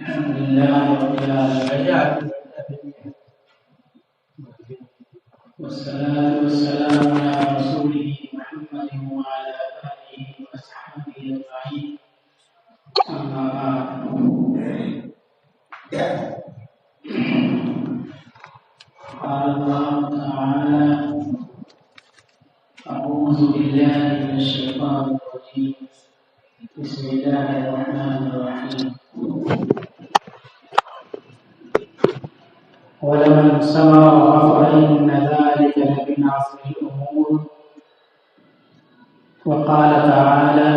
الحمد لله رب العالمين والصلاة والسلام على رسوله محمد وعلى آله وأصحابه أجمعين أما بعد قال الله تعالى أعوذ بالله من الشيطان الرجيم بسم الله الرحمن الرحيم ولمن صبر وغفر إن ذلك لمن عزم الأمور وقال تعالى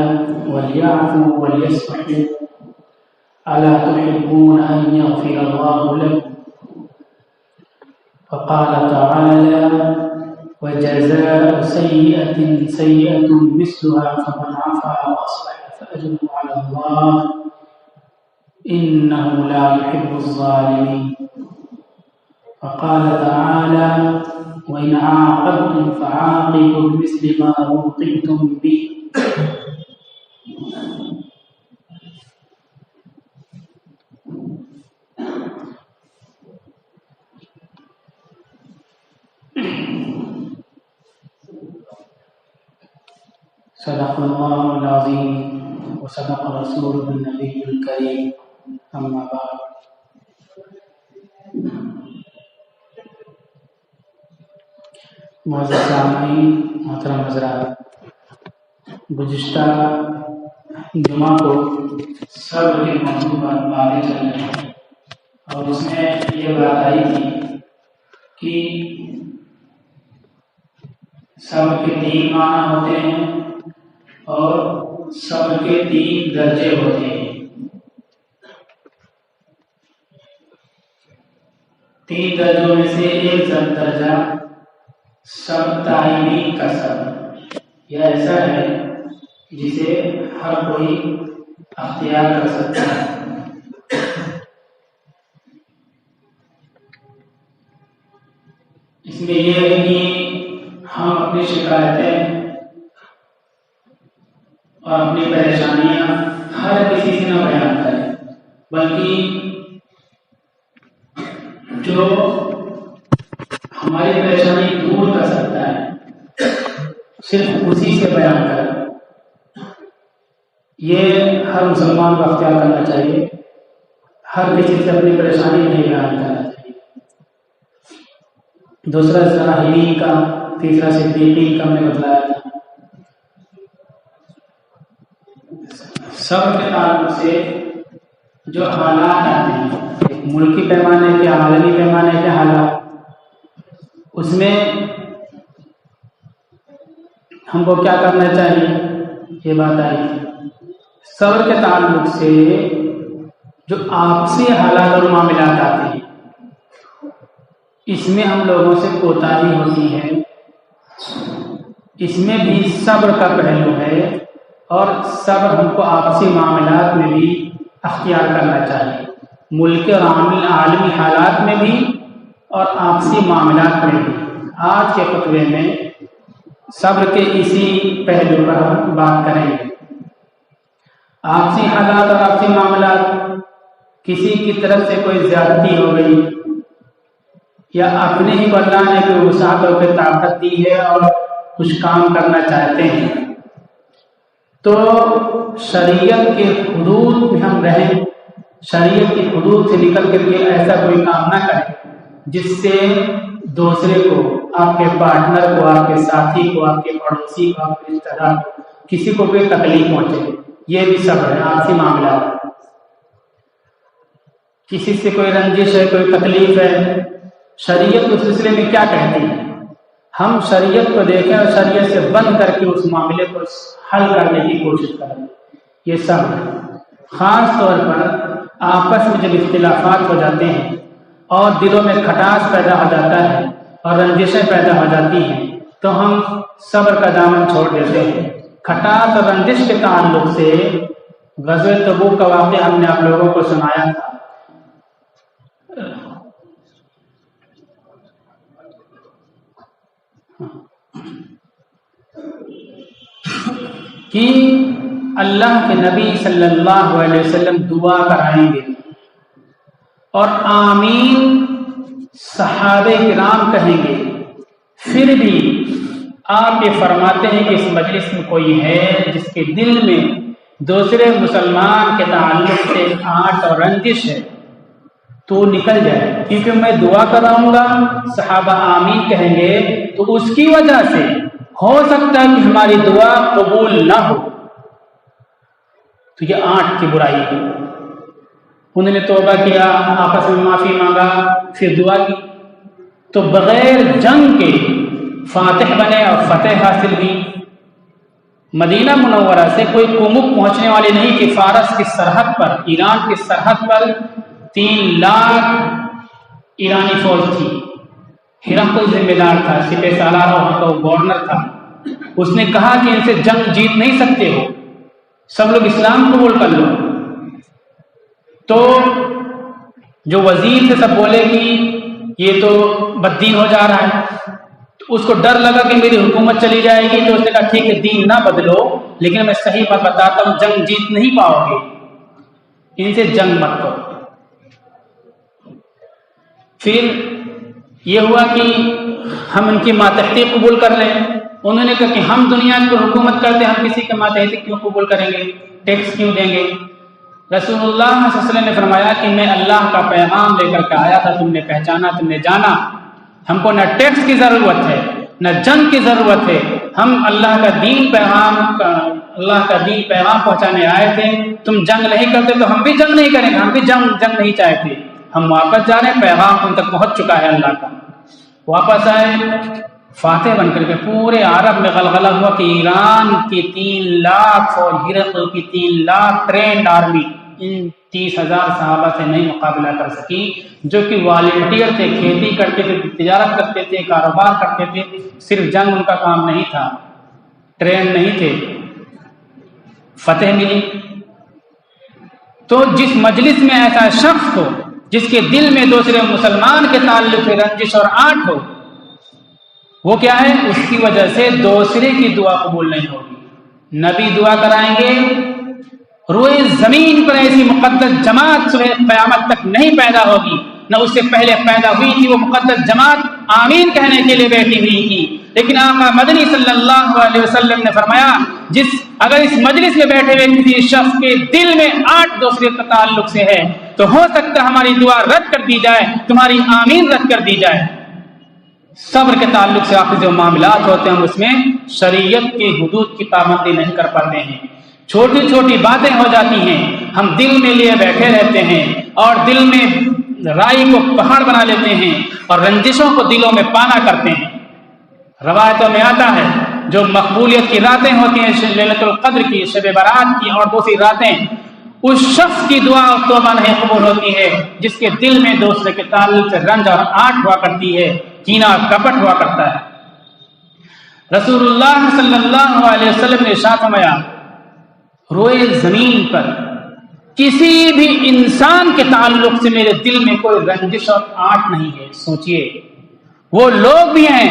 وليعفوا وليصفحوا ألا تحبون أن يغفر الله لكم وقال تعالى وجزاء سيئة سيئة مثلها فمن عفا وأصلح فأجره على الله إنه لا يحب الظالمين وقال تعالى وإن عاقبتم فعاقبوا بمثل ما عوقبتم به صدق الله العظيم وصدق رسوله النبي الكريم أما بعد معزز سامعین محترم حضرات، گزشتہ جمعہ کو صبر کے موضوع پر باتیں چل رہی ہیں اور اس میں یہ بات آئی تھی کہ صبر کے 3 معنی ہوتے ہیں اور صبر کے 3 درجے ہوتے ہیں۔ 3 درجوں میں سے ایک درجہ صبر تعینی کا صبر، یہ ایسا ہے جسے ہر کوئی اختیار کر سکتا ہے۔ اس میں یہ ہے کہ ہم اپنی شکایتیں اور اپنی پریشانیاں ہر کسی سے نہ بیان کریں، بلکہ جو ہماری پریشانی دور کر سکتا ہے صرف اسی سے بیان کریں۔ یہ ہر مسلمان کو اختیار کرنا چاہیے، ہر کسی سے اپنی پریشانی نہیں بیان کرنا چاہیے۔ دوسرا صالحین کا، تیسرا صدیقین کا میں بتلایا تھا۔ صبر کے تعلق سے جو حالات آتے ہیں، ایک ملکی پیمانے کے، عالمی پیمانے کے حالات، اس میں ہم کو کیا کرنا چاہیے یہ بات آئی تھی۔ صبر کے تعلق سے جو آپسی حالات اور معاملات آتے ہیں، اس میں ہم لوگوں سے کوتاہی ہوتی ہے، اس میں بھی صبر کا پہلو ہے اور صبر ہم کو آپسی معاملات میں بھی اختیار کرنا چاہیے، ملک اور عالمی حالات میں بھی اور آپسی معاملات میں بھی۔ آج کے خطبے میں صبر کے اسی پہلو پر ہم بات کریں گے۔ آپسی حالات اور آپسی معاملات، کسی کی طرف سے کوئی زیادتی ہو گئی یا اپنے ہی اللہ نے کوئی وسعت اور کوئی طاقت دی ہے اور کچھ کام کرنا چاہتے ہیں، تو شریعت کے حدود میں ہم رہیں، شریعت کی حدود سے نکل کر کے ایسا کوئی کام نہ کریں جس سے دوسرے کو، آپ کے پارٹنر کو، آپ کے ساتھی کو، آپ کے پڑوسی کو، آپ کے رشتہ دار کو، کسی کو کوئی تکلیف پہنچے۔ یہ بھی صبر ہے، آپسی معاملات۔ کسی سے کوئی رنجش ہے، کوئی تکلیف ہے، شریعت اس سلسلے میں کیا کہتی ہے؟ ہم شریعت کو دیکھیں اور شریعت سے بند کر کے اس معاملے کو حل کرنے کی کوشش کریں، یہ صبر ہے۔ خاص طور پر آپس میں جب اختلافات ہو جاتے ہیں اور دلوں میں کھٹاس پیدا ہو جاتا ہے اور رنجشیں پیدا ہو جاتی ہیں، تو ہم صبر کا دامن چھوڑ دیتے ہیں۔ کھٹاس اور رنجش کے تعلق سے غزوہ تبوک کا واقعہ ہم نے آپ لوگوں کو سنایا تھا۔ کہ اللہ کے نبی صلی اللہ علیہ وسلم دعا کرائیں گے اور آمین صحابہ کرام کہیں گے، پھر بھی آپ یہ فرماتے ہیں کہ اس مجلس میں کوئی ہے جس کے دل میں دوسرے مسلمان کے تعلق سے آٹ اور رنجش ہے تو نکل جائے، کیونکہ میں دعا کراؤں گا، صحابہ آمین کہیں گے تو اس کی وجہ سے ہو سکتا ہے کہ ہماری دعا قبول نہ ہو، تو یہ آٹھ کی برائی ہے۔ انہوں نے توبہ کیا، آپس میں معافی مانگا، پھر دعا کی، تو بغیر جنگ کے فاتح بنے اور فتح حاصل ہوئی۔ مدینہ منورہ سے کوئی کمک پہنچنے والی نہیں کہ فارس کی سرحد پر، ایران کی سرحد پر 3 لاکھ ایرانی فوج تھی۔ ہرقل ذمہ دار تھا، سپہ سالار وہاں کا گورنر تھا، اس نے کہا کہ ان سے جنگ جیت نہیں سکتے ہو، سب لوگ اسلام قبول کر لو۔ تو جو وزیر تھے سب بولے کہ یہ تو بددین ہو جا رہا ہے، تو اس کو ڈر لگا کہ میری حکومت چلی جائے گی، تو اس نے کہا ٹھیک ہے دین نہ بدلو، لیکن میں صحیح بات بتاتا ہوں، جنگ جیت نہیں پاؤ گے، ان سے جنگ مت کرو۔ پھر یہ ہوا کہ ہم ان کی ماتحتی قبول کر لیں۔ انہوں نے کہا کہ ہم دنیا کی حکومت کرتے ہیں، ہم کسی کے ماتحتی کیوں قبول کریں گے، ٹیکس کیوں دیں گے؟ رسول اللہ صلی اللہ علیہ وسلم نے فرمایا کہ میں اللہ کا پیغام لے کر کے آیا تھا، تم نے پہچانا، تم نے جانا، ہم کو نہ ٹیکس کی ضرورت ہے نہ جنگ کی ضرورت ہے، ہم اللہ کا دین پیغام پہنچانے آئے تھے، تم جنگ نہیں کرتے تو ہم بھی جنگ نہیں کریں گے، ہم بھی جنگ نہیں چاہتے، ہم واپس جا رہے ہیں، پیغام تم تک پہنچ چکا ہے اللہ کا۔ واپس آئے، فاتح بن کر کے پورے عرب میں غلغلہ ہوا کہ ایران کی 3 لاکھ فوج، ہرقل کی 3 لاکھ ٹرینڈ آرمی ان 30,000 صحابہ سے نہیں مقابلہ کر سکی، جو کہ والنٹیئر تھے، کھیتی کرتے تھے، تجارت کرتے تھے، کاروبار کرتے تھے، صرف جنگ ان کا کام نہیں تھا، ٹرین نہیں تھے، فتح ملی۔ تو جس مجلس میں ایسا شخص ہو جس کے دل میں دوسرے مسلمان کے تعلق سے رنجش اور آٹ ہو، وہ کیا ہے؟ اس کی وجہ سے دوسرے کی دعا قبول نہیں ہوگی۔ نبی دعا کرائیں گے، روئے زمین پر ایسی مقدس جماعت صبح قیامت تک نہیں پیدا ہوگی، نہ اس سے پہلے پیدا ہوئی تھی وہ مقدس جماعت آمین کہنے کے لیے بیٹھی ہوئی تھی، لیکن آقا مدنی صلی اللہ علیہ وسلم نے فرمایا اگر اس مجلس میں بیٹھے ہوئے کسی شخص کے دل میں آٹھ دوسرے کا تعلق سے ہے تو ہو سکتا ہے ہماری دعا رد کر دی جائے، تمہاری آمین رد کر دی جائے۔ صبر کے تعلق سے آخر جو معاملات ہوتے ہیں ہم اس میں شریعت کی حدود کی پابندی نہیں کر پاتے ہیں، چھوٹی چھوٹی باتیں ہو جاتی ہیں، ہم دل میں لیے بیٹھے رہتے ہیں اور دل میں رائی کو پہاڑ بنا لیتے ہیں اور رنجشوں کو دلوں میں پانا کرتے ہیں۔ روایتوں میں آتا ہے جو مقبولیت کی راتیں ہوتی ہیں، لیلۃ القدر کی، شب برات کی اور دوسری راتیں، اس شخص کی دعا اور توبہ نہیں قبول ہوتی ہے جس کے دل میں دوسرے کے تعلق سے رنج اور آٹ ہوا کرتی ہے، کینہ اور کپٹ ہوا کرتا ہے۔ رسول اللہ صلی اللہ علیہ وسلم نے ارشاد فرمایا، روئے زمین پر کسی بھی انسان کے تعلق سے میرے دل میں کوئی رنجش اور آٹ نہیں ہے۔ سوچئے وہ لوگ بھی ہیں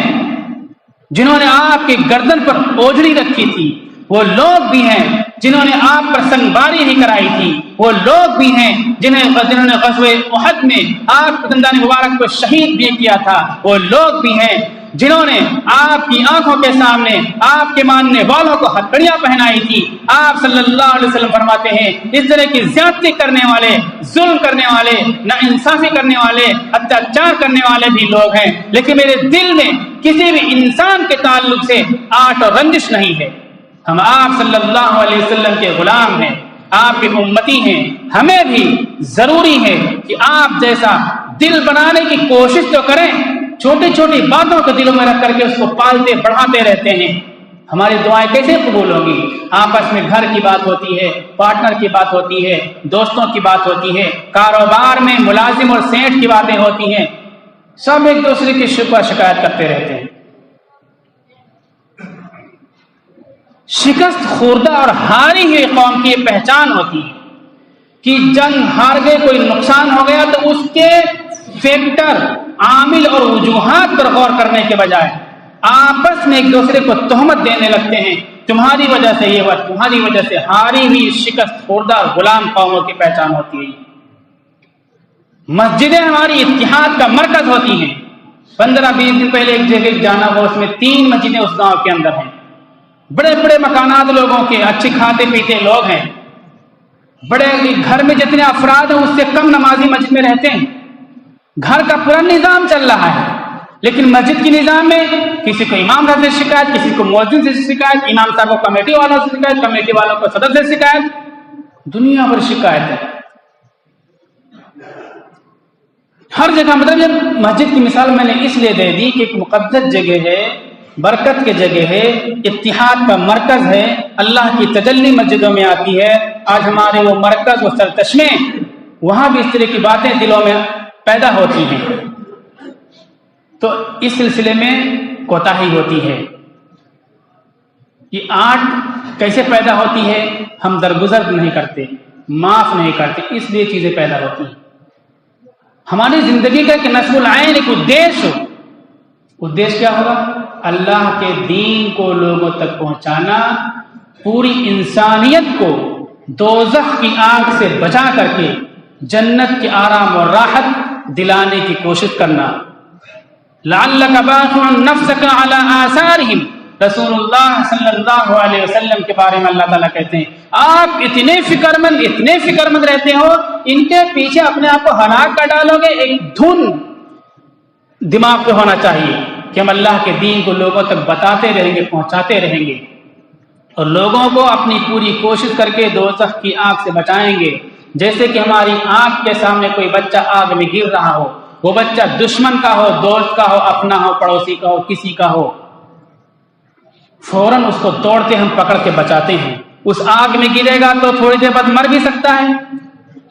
جنہوں نے آپ کی گردن پر اوجھڑی رکھی تھی، وہ لوگ بھی ہیں جنہوں نے آپ پر سنگباری نہیں کرائی تھی، وہ لوگ بھی ہیں جنہوں نے غزوہ احد میں آپ کے دندان مبارک کو شہید بھی کیا تھا، وہ لوگ بھی ہیں جنہوں نے آپ کی آنکھوں کے سامنے آپ کے ماننے والوں کو ہتھکڑیاں پہنائی تھی۔ آپ صلی اللہ علیہ وسلم فرماتے ہیں اس طرح کی زیادتی کرنے والے، ظلم کرنے والے، ناانصافی کرنے والے، اتیاچار کرنے والے بھی لوگ ہیں، لیکن میرے دل میں کسی بھی انسان کے تعلق سے آٹ اور رنجش نہیں ہے۔ ہم آپ صلی اللہ علیہ وسلم کے غلام ہیں، آپ کے امتی ہیں، ہمیں بھی ضروری ہے کہ آپ جیسا دل بنانے کی کوشش تو کریں، چھوٹی چھوٹی باتوں کو دلوں میں رکھ کر کے اس کو پالتے بڑھاتے رہتے ہیں، ہماری دعائیں کیسے قبول ہوں گی؟ آپس میں گھر کی بات ہوتی ہے، پارٹنر کی بات ہوتی ہے، دوستوں کی بات ہوتی ہے، کاروبار میں ملازم اور سیٹ کی باتیں ہوتی ہیں، سب ایک دوسرے کی شکوہ شکایت کرتے رہتے ہیں۔ شکست خوردہ اور ہاری ہوئی قوم کی یہ پہچان ہوتی ہے کہ جنگ ہار گئے، کوئی نقصان ہو گیا تو اس کے فیکٹر، عامل اور وجوہات پر غور کرنے کے بجائے آپس میں ایک دوسرے کو تہمت دینے لگتے ہیں، تمہاری وجہ سے یہ ہوا، تمہاری وجہ سے، ہاری ہوئی شکست خوردہ اور غلام قوموں کی پہچان ہوتی ہے۔ مسجدیں ہماری اتحاد کا مرکز ہوتی ہیں. 15-20 دن پہلے ایک جگہ جانا ہوا، اس میں 3 مسجدیں اس گاؤں کے اندر ہیں. بڑے بڑے مکانات لوگوں کے، اچھے کھاتے پیتے لوگ ہیں، بڑے گھر میں جتنے افراد ہیں اس سے کم نمازی مسجد میں رہتے ہیں. گھر کا پورا نظام چل رہا ہے، لیکن مسجد کے نظام میں کسی کو امام صاحب سے شکایت، کسی کو مؤذن سے شکایت، امام صاحب کو کمیٹی والوں سے شکایت، کمیٹی والوں کو صدر سے شکایت، دنیا بھر شکایت ہے ہر جگہ. مطلب یہ مسجد کی مثال میں نے اس لیے دے دی کہ ایک مقدس جگہ ہے، برکت کی جگہ ہے، اتحاد کا مرکز ہے، اللہ کی تجلی مسجدوں میں آتی ہے. آج ہمارے وہ مرکز، وہ سرچشمے، وہاں بھی اس طرح کی باتیں دلوں میں پیدا ہوتی ہیں، تو اس سلسلے میں کوتاہی ہوتی ہے. یہ آرٹ کیسے پیدا ہوتی ہے؟ ہم درگزر نہیں کرتے، معاف نہیں کرتے، اس لیے چیزیں پیدا ہوتی ہیں. ہماری زندگی کا ایک نصب العین، ایک ادیش کیا ہوگا؟ اللہ کے دین کو لوگوں تک پہنچانا، پوری انسانیت کو دوزخ کی آگ سے بچا کر کے جنت کے آرام اور راحت دلانے کی کوشش کرنا. لعلک باخع نفسک علی آثارہم، رسول اللہ صلی اللہ علیہ وسلم کے بارے میں اللہ تعالیٰ کہتے ہیں آپ اتنے فکر مند رہتے ہو، ان کے پیچھے اپنے آپ کو ہلاک کر ڈالو گے. ایک دھن دماغ پہ ہونا چاہیے کہ ہم اللہ کے دین کو لوگوں تک بتاتے رہیں گے، پہنچاتے رہیں گے، اور لوگوں کو اپنی پوری کوشش کر کے دوزخ کی آگ سے بچائیں گے. جیسے کہ ہماری آنکھ کے سامنے کوئی بچہ آگ میں گر رہا ہو، وہ بچہ دشمن کا ہو، دوست کا ہو، اپنا ہو، پڑوسی کا ہو، کسی کا ہو، فوراً اس کو توڑتے ہم پکڑ کے بچاتے ہیں. اس آگ میں گرے گا تو تھوڑی دیر بعد مر بھی سکتا ہے،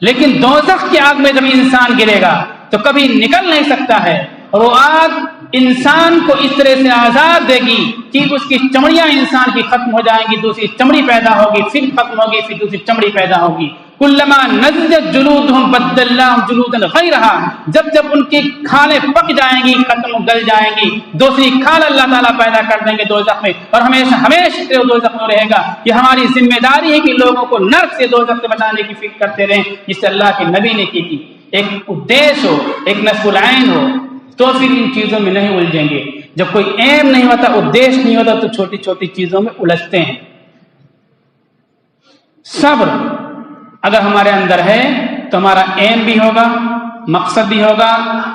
لیکن دوزخ کی آگ میں جب انسان گرے گا تو کبھی نکل نہیں سکتا ہے. اور وہ آگ انسان کو اس طرح سے عذاب دے گی کہ اس کی چمڑیاں انسان کی ختم ہو جائیں گی، دوسری چمڑی پیدا ہوگی، پھر ختم ہوگی، پھر دوسری چمڑی پیدا ہوگی. کلما نضجت جلودہم بدلناہم جلودا غیرہا، جب ان کی کھالیں پک جائیں گی، ختم گل جائیں گی، دوسری کھال اللہ تعالیٰ پیدا کر دیں گے دوزخ میں، اور ہمیشہ دوزخ میں رہے گا. یہ ہماری ذمہ داری ہے کہ لوگوں کو نرک سے، دوزخ سے بچانے کی فکر کرتے رہیں، جس سے اللہ کے نبی نے کی تھی. ایک ادیش ہو، ایک نصب العین ہو، تو پھر ان چیزوں میں نہیں الجھیں گے. جب کوئی ایم نہیں ہوتا، ادیش نہیں ہوتا، تو چھوٹی چھوٹی چیزوں میں الجھتے ہیں. صبر اگر ہمارے اندر ہے تو ہمارا ایم بھی ہوگا، مقصد بھی ہوگا،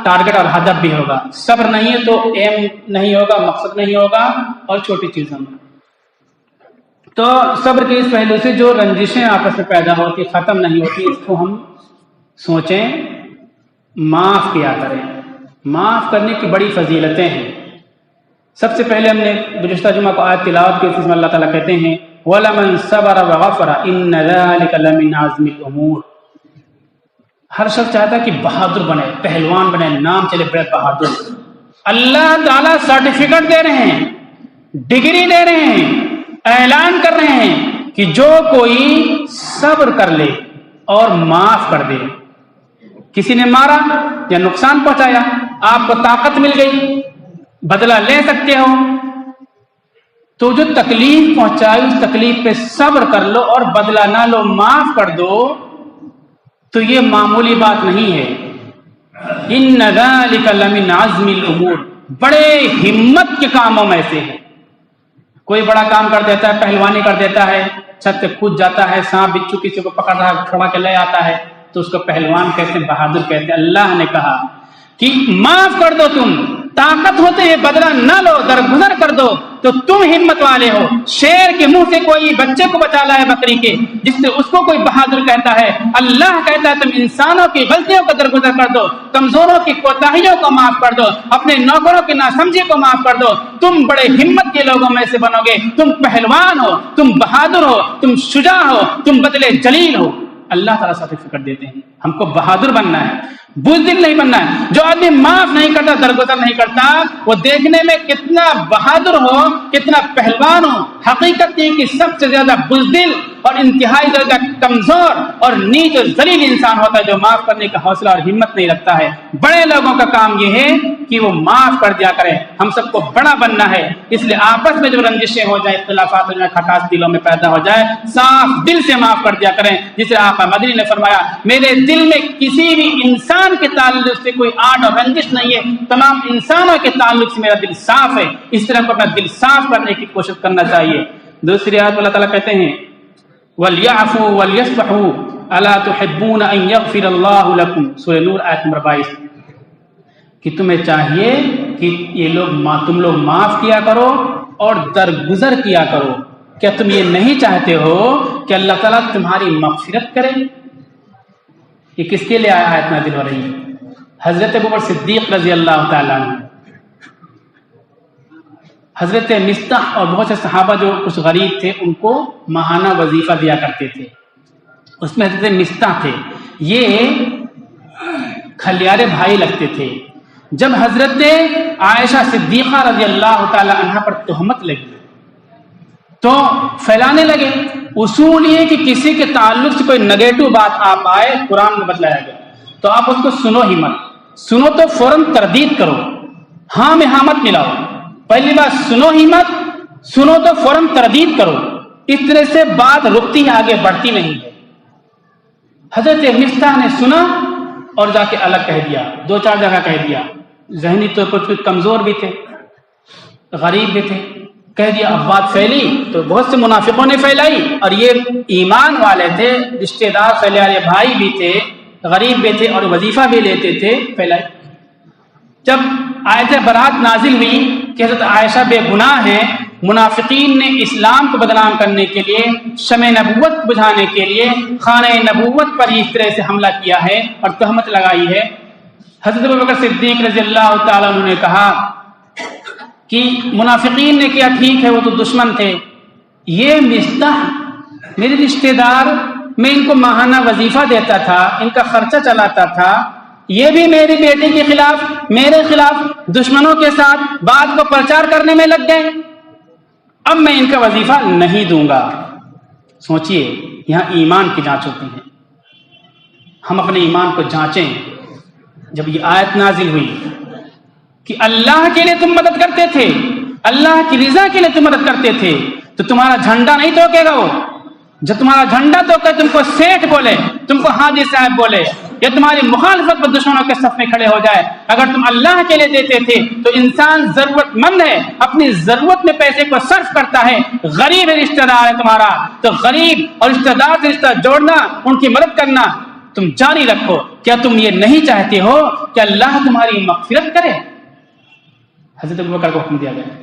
ٹارگٹ اور ہدف بھی ہوگا. صبر نہیں ہے تو ایم نہیں ہوگا، مقصد نہیں ہوگا، اور چھوٹی چیزوں میں. تو صبر کے اس پہلو سے جو رنجشیں آپس میں پیدا ہوتی، ختم نہیں ہوتی، اس کو ہم سوچیں، معاف کیا کریں. معاف کرنے کی بڑی فضیلتیں ہیں. سب سے پہلے ہم نے گزشتہ جمعہ کو آیت تلاوت کی، جس میں اللہ تعالیٰ کہتے ہیں وَلَمَنْ صَبَرَ وَغَفَرَ إِنَّ ذَلِكَ لَمِنْ عَزْمِ الْأُمُورِ. ہر شخص چاہتا ہے کہ بہادر بنے، پہلوان بنے، نام چلے بڑے بہادر. اللہ تعالیٰ سرٹیفکیٹ دے رہے ہیں، ڈگری دے رہے ہیں، اعلان کر رہے ہیں کہ جو کوئی صبر کر لے اور معاف کر دے. کسی نے مارا یا نقصان پہنچایا، آپ کو طاقت مل گئی، بدلہ لے سکتے ہو، تو جو تکلیف پہنچائی اس تکلیف پہ صبر کر لو اور بدلہ نہ لو، معاف کر دو، تو یہ معمولی بات نہیں ہے. ان ذلک لمن عزم الامور، بڑے ہمت کے کاموں میں سے ہے. کوئی بڑا کام کر دیتا ہے، پہلوانی کر دیتا ہے، چھت سے کود جاتا ہے، سانپ بچھو کسی کو پکڑ رہا ہے، کھڑا کے لے آتا ہے، تو اس کو پہلوان کہتے ہیں، بہادر کہتے ہیں. اللہ نے کہا کہ معاف کر دو، تم طاقت ہوتے ہیں، بدلہ نہ لو، درگزر کر دو، تو تم ہمت والے ہو. شیر کے منہ سے کوئی بچے کو بچا لایا بکری کے، جس سے اس کو کوئی بہادر کہتا ہے. اللہ کہتا ہے تم انسانوں کی غلطیوں کو درگزر کر دو، کمزوروں کی کوتاہیوں کو معاف کر دو، اپنے نوکروں کی ناسمجھی کو معاف کر دو. تم بڑے ہمت کے لوگوں میں سے بنو گے، تم پہلوان ہو، تم بہادر ہو، تم شجاع ہو، تم بدلے جلیل ہو. اللہ تعالیٰ سرٹیفکیٹ دیتے ہیں. ہم کو بہادر بننا ہے، بزدل نہیں بننا ہے. جو آدمی معاف نہیں کرتا، درگزر نہیں کرتا، وہ دیکھنے میں کتنا بہادر ہو، کتنا پہلوان ہو، حقیقت یہ کہ سب سے زیادہ بزدل اور انتہائی درجہ کمزور اور نیچ اور ذلیل انسان ہوتا ہے جو معاف کرنے کا حوصلہ اور ہمت نہیں رکھتا ہے۔ بڑے لوگوں کا کام یہ ہے کہ وہ معاف کر دیا کریں۔ ہم سب کو بڑا بننا ہے، اس لیے آپس میں جو رنجشیں ہو جائیں، اختلافات ہو جائیں، کھٹاس دلوں میں پیدا ہو جائے، صاف دل سے معاف کر دیا کریں۔ جسے آقا مدنی نے فرمایا میرے دل میں کسی بھی انسان کے تعلق سے کوئی آٹ اور رنجش نہیں ہے، تمام انسانوں کے تعلق سے میرا دل صاف ہے۔ اس طرح کو اپنا دل صاف کرنے کی کوشش کرنا چاہیے۔ دوسری آیت اللہ تعالیٰ کہتے ہیں وَلْيَعْفُوا وَلْيَصْفَحُوا أَلَا تُحِبُّونَ أَن يَغْفِرَ اللَّهُ لَكُمْ، سورہ نور آیت نمبر 22، کہ تمہیں چاہیے کہ تم لوگ معاف کیا کرو اور درگزر کیا کرو۔ کیا تم یہ نہیں چاہتے ہو کہ اللہ تعالیٰ تمہاری مغفرت کرے؟ یہ کس کے لیے آیت نازل ہو رہی ہے؟ حضرت ابوبکر صدیق رضی اللہ تعالیٰ عنہ، حضرت مصطح اور بہت سے صحابہ جو کچھ غریب تھے ان کو ماہانہ وظیفہ دیا کرتے تھے۔ اس میں حضرت مصطح تھے، یہ کھلیارے بھائی لگتے تھے۔ جب حضرت عائشہ صدیقہ رضی اللہ تعالی عنہ پر تہمت لگی تو فیلانے لگے۔ اصول یہ کہ کسی کے تعلق سے کوئی نگیٹو بات آپ آئے، قرآن میں بتلایا گیا تو آپ اس کو سنو ہی مت، سنو تو فوراً تردید کرو، ہاں میں ہاں مت ملاؤ۔ پہلی بات سنو ہی مت، سنو تو فوراً تردید کرو، اس طرح سے بات رکتی ہے، آگے بڑھتی نہیں ہے۔ حضرت مصطح نے سنا اور جا کے الگ کہہ دیا، دو چار جگہ کہہ دیا۔ ذہنی طور پر کچھ کمزور بھی تھے، غریب بھی تھے، کہہ دیا۔ اب بات پھیلی تو بہت سے منافقوں نے پھیلائی، اور یہ ایمان والے تھے، رشتے دار پھیلے بھائی بھی تھے، غریب بھی تھے اور وظیفہ بھی لیتے تھے، پھیلائی۔ جب آیت برات نازل ہوئی کہ حضرت عائشہ بے گناہ ہیں، منافقین نے اسلام کو بدنام کرنے کے لیے، شمع نبوت بجھانے کے لیے خانہ نبوت پر اس طرح سے حملہ کیا ہے اور تہمت لگائی ہے، حضرت ابوبکر صدیق رضی اللہ تعالیٰ عنہ نے کہا کہ منافقین نے کیا، ٹھیک ہے وہ تو دشمن تھے، یہ مصطح میرے رشتے دار، میں ان کو ماہانہ وظیفہ دیتا تھا، ان کا خرچہ چلاتا تھا، یہ بھی میری بیٹی کے خلاف، میرے خلاف دشمنوں کے ساتھ بات کو پرچار کرنے میں لگ گئے، اب میں ان کا وظیفہ نہیں دوں گا۔ سوچئے یہاں ایمان کی جانچ ہوتی ہے، ہم اپنے ایمان کو جانچیں۔ جب یہ آیت نازل ہوئی کہ اللہ کے لیے تم مدد کرتے تھے، اللہ کی رضا کے لیے تم مدد کرتے تھے، تو تمہارا جھنڈا نہیں توکے گا وہ، جب تمہارا جھنڈا تو کہ تم کو سیٹ بولے، تم کو حاجی صاحب بولے، یا تمہاری مخالفت پر دشمنوں کے صف میں کھڑے ہو جائے، اگر تم اللہ کے لیے دیتے تھے تو انسان ضرورت مند ہے، اپنی ضرورت میں پیسے کو صرف کرتا ہے، غریب رشتہ دار ہے تمہارا تو غریب اور رشتہ دار سے رشتہ جوڑنا، ان کی مدد کرنا تم جاری رکھو۔ کیا تم یہ نہیں چاہتے ہو کہ اللہ تمہاری مغفرت کرے؟ حضرت ابوبکر کو حکم دیا گیا۔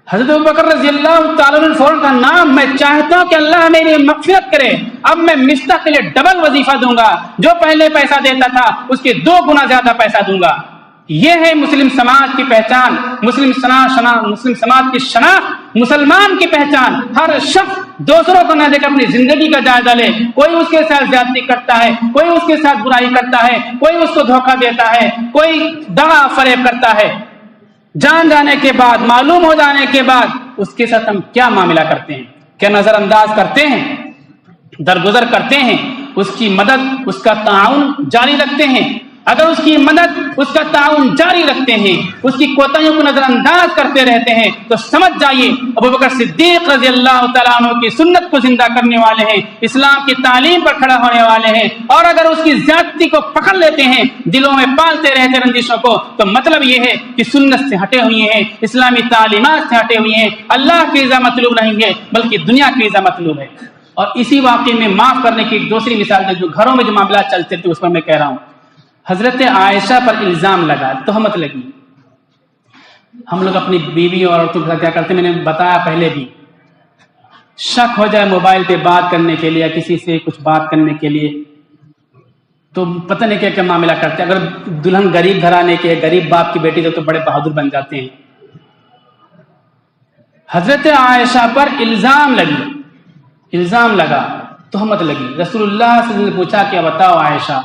حضرت ابوبکر رضی اللہ تعالیٰ عنہ فوراً کا نام، میں چاہتا ہوں کہ اللہ میری مغفرت کرے، اب میں مصطح کے لیے ڈبل وظیفہ دوں گا، جو پہلے پیسہ دیتا تھا اس کے 2 گنا زیادہ پیسہ دوں گا۔ یہ ہے مسلم سماج کی پہچان، مسلم سماج کی شناخت، مسلمان کی پہچان۔ ہر شخص دوسروں کو نہ دیکھ اپنی زندگی کا جائزہ لے، کوئی اس کے ساتھ زیادتی کرتا ہے، کوئی اس کے ساتھ برائی کرتا ہے، کوئی اس کو دھوکہ دیتا ہے، کوئی دغا فریب کرتا ہے، جان جانے کے بعد، معلوم ہو جانے کے بعد اس کے ساتھ ہم کیا معاملہ کرتے ہیں؟ کیا نظر انداز کرتے ہیں، درگزر کرتے ہیں، اس کی مدد، اس کا تعاون جاری رکھتے ہیں؟ اگر اس کی مدد، اس کا تعاون جاری رکھتے ہیں، اس کی کوتاہیوں کو نظر انداز کرتے رہتے ہیں، تو سمجھ جائیے ابوبکر صدیق رضی اللہ تعالیٰ عنہ کی سنت کو زندہ کرنے والے ہیں، اسلام کی تعلیم پر کھڑا ہونے والے ہیں۔ اور اگر اس کی زیادتی کو پکڑ لیتے ہیں، دلوں میں پالتے رہتے رنجشوں کو، تو مطلب یہ ہے کہ سنت سے ہٹے ہوئے ہیں، اسلامی تعلیمات سے ہٹے ہوئے ہیں، اللہ کی رضا مطلوب نہیں ہے بلکہ دنیا کی رضا مطلوب ہے۔ اور اسی واقعے میں معاف کرنے کی ایک دوسری مثال ہے، جو گھروں میں جو معاملات چلتے تھے اس پر میں کہہ رہا ہوں۔ حضرت عائشہ پر الزام لگا، تہمت لگی۔ ہم لوگ اپنی بیوی اور عورتوں کے ساتھ کیا کرتے ہیں، میں نے بتایا پہلے بھی، شک ہو جائے موبائل پہ بات کرنے کے لیے یا کسی سے کچھ بات کرنے کے لیے تو پتہ نہیں کیا کیا معاملہ کرتے ہیں۔ اگر دلہن غریب گھرانے کے، غریب باپ کی بیٹی تو بڑے بہادر بن جاتے ہیں۔ حضرت عائشہ پر الزام لگا، تہمت لگی۔ رسول اللہ صلی اللہ علیہ وسلم نے پوچھا کہ بتاؤ عائشہ،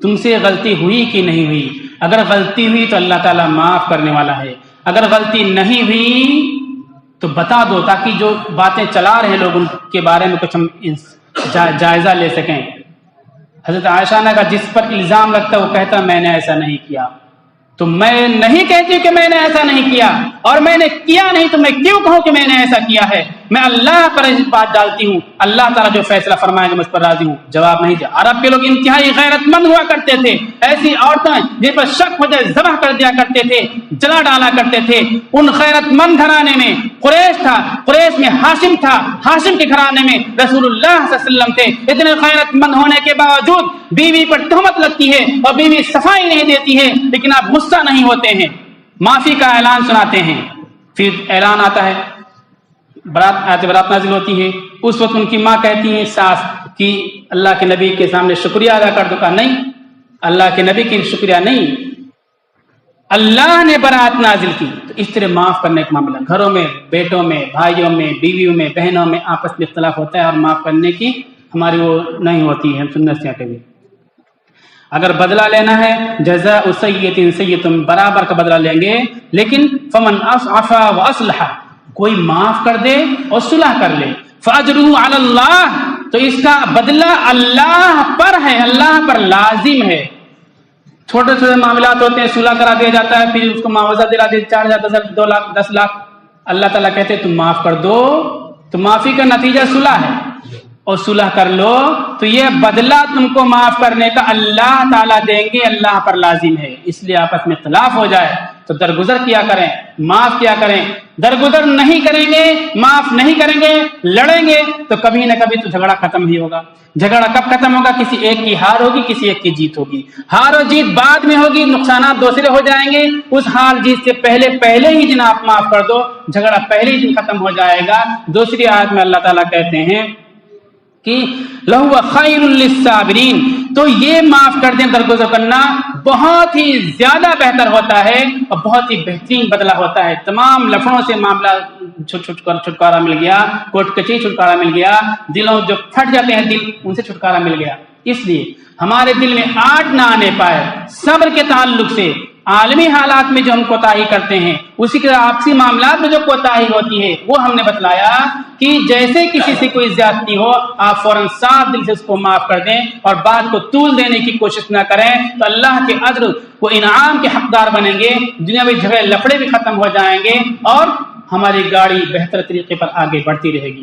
تم سے غلطی ہوئی کہ نہیں ہوئی؟ اگر غلطی ہوئی تو اللہ تعالیٰ معاف کرنے والا ہے، اگر غلطی نہیں ہوئی تو بتا دو تاکہ جو باتیں چلا رہے ہیں لوگ ان کے بارے میں کچھ ہم جائزہ لے سکیں۔ حضرت عائشہ نے کہا جس پر الزام لگتا ہے وہ کہتا میں نے ایسا نہیں کیا، تو میں نہیں کہتی کہ میں نے ایسا نہیں کیا، اور میں نے کیا نہیں تو میں کیوں کہوں کہ میں نے ایسا کیا ہے؟ میں اللہ پر بات ڈالتی ہوں، اللہ تعالیٰ جو فیصلہ فرمائے گا مجھ پر راضی ہوں۔ جواب نہیں دیا۔ عرب کے لوگ انتہائی غیرت مند ہوا کرتے تھے، ایسی عورتیں جن پر شک ہو جائے ذبح کر دیا کرتے تھے، جلا ڈالا کرتے تھے۔ ان غیرت مند گھرانے میں قریش تھا، قریش میں ہاشم تھا، ہاشم کے گھرانے میں رسول اللہ صلی اللہ علیہ وسلم تھے۔ اتنے غیرت مند ہونے کے باوجود بیوی پر تہمت لگتی ہے اور بیوی صفائی نہیں دیتی ہے، لیکن آپ غصہ نہیں ہوتے ہیں، معافی کا اعلان سناتے ہیں۔ پھر اعلان آتا ہے، برات نازل ہوتی ہے۔ اس وقت ان کی ماں کہتی ہے ساس کہ اللہ کے نبی کے سامنے شکریہ ادا کر دو۔ کہا نہیں، اللہ کے نبی کی شکریہ نہیں، اللہ نے برات نازل کی۔ تو اس طرح معاف کرنے کا معاملہ گھروں میں، بیٹوں میں، بھائیوں میں، بیویوں میں، بہنوں میں آپس میں اختلاف ہوتا ہے اور معاف کرنے کی ہماری وہ نہیں ہوتی ہے، ہم سنت سے ہٹے ہوئے۔ اگر بدلہ لینا ہے جزاء سیئۃ سیئۃ، برابر کا بدلہ لیں گے، لیکن فمن عفا واصلح، کوئی معاف کر دے اور صلح کر لے، فاجرہ علی اللہ، تو اس کا بدلہ اللہ پر ہے، اللہ پر لازم ہے۔ چھوٹے چھوٹے معاملات ہوتے ہیں، صلح کرا دیا جاتا ہے، پھر اس کو معاوضہ دلا دیا 4,000 2 لاکھ 10 لاکھ، اللہ تعالیٰ کہتے ہیں تم معاف کر دو، تو معافی کا نتیجہ صلح ہے، اور صلح کر لو تو یہ بدلہ تم کو معاف کرنے کا اللہ تعالیٰ دیں گے، اللہ پر لازم ہے۔ اس لیے آپس میں اختلاف ہو جائے تو درگزر کیا کریں، معاف کیا کریں۔ درگزر نہیں کریں گے، معاف نہیں کریں گے، لڑیں گے تو کبھی نہ کبھی تو جھگڑا ختم ہی ہوگا۔ جھگڑا کب ختم ہوگا؟ کسی ایک کی ہار ہوگی، کسی ایک کی جیت ہوگی۔ ہار و جیت بعد میں ہوگی، نقصانات دوسرے ہو جائیں گے۔ اس ہار جیت سے پہلے ہی جناب معاف کر دو، جھگڑا پہلے ہی دن ختم ہو جائے گا۔ دوسری آیت میں اللہ تعالیٰ کہتے ہیں کہ لَهُوَ خَيْرٌ لِلصَّابِرِينَ، تو یہ معاف کر دیں، درگزر کرنا بہت ہی زیادہ بہتر ہوتا ہے اور بہت ہی بہترین بدلہ ہوتا ہے۔ تمام لفڑوں سے معاملہ چھٹکارا مل گیا، کوٹ کچی چھٹکارا مل گیا، دلوں جو پھٹ جاتے ہیں دل، ان سے چھٹکارا مل گیا۔ اس لیے ہمارے دل میں آٹ نہ آنے پائے صبر کے تعلق سے۔ عالمی حالات میں جو ہم کوتاہی کرتے ہیں، اسی کے آپسی معاملات میں جو کوتاہی ہوتی ہے، وہ ہم نے بتلایا کہ جیسے کسی سے کوئی زیادتی ہو آپ فوراً صاف دل سے اس کو معاف کر دیں اور بات کو طول دینے کی کوشش نہ کریں، تو اللہ کے اجر کو انعام کے حقدار بنیں گے، دنیا میں جھگڑے لفڑے بھی ختم ہو جائیں گے اور ہماری گاڑی بہتر طریقے پر آگے بڑھتی رہے گی۔